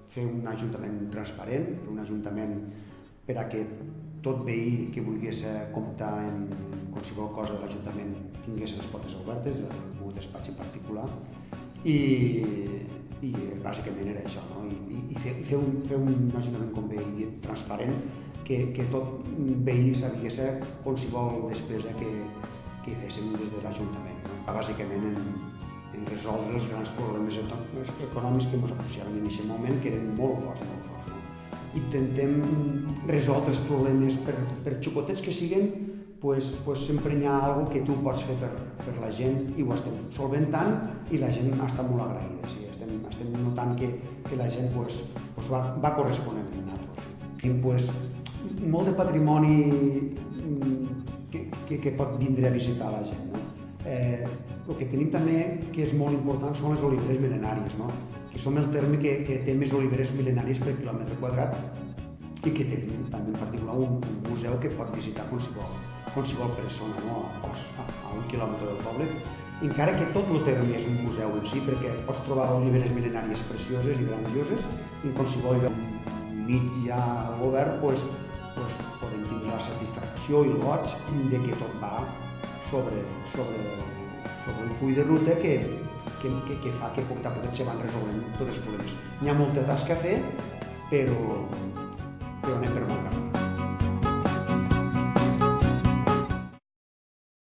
Fer un ajuntament transparent, un ajuntament per a que tot veí que volgués comptar en qualsevol cosa de l'Ajuntament tingués les portes obertes, el meu despatx en particular, i bàsicament era això, no? I fer un ajuntament, com bé he dit, transparent, que tot veí sabés qualsevol despesa que féssim des de l'Ajuntament, no? Bàsicament en resoldre els grans problemes econòmics que ens associaven en aquest moment, que eren molt forts, no? Intentem resoldre els problemes per xicotets que siguen, sempre hi ha alguna cosa que tu pots fer per la gent i ho estem solventant i la gent està molt agraïda. Sí, estem notant que la gent va corresponent amb nosaltres. Tenim molt de patrimoni que pot vindre a visitar la gent, no? El que tenim també, que és molt important, són les oliveres mil·lenàries, no? Que som el terme que té més oliveres mil·lenàries per quilòmetre quadrat i que tenim també en particular un museu que pot visitar qualsevol persona, no? A 1 quilòmetre del poble. Encara que tot el terme és un museu en si, perquè pots trobar oliveres mil·lenàries precioses i grandioses, i en qualsevol lloc mig ja obert podem tenir la satisfacció i el goig de que tot va sobre un full de ruta que fa que poc a poc se van resolent tots els problemes. Hi ha molta tasca a fer, però anem per bon camí.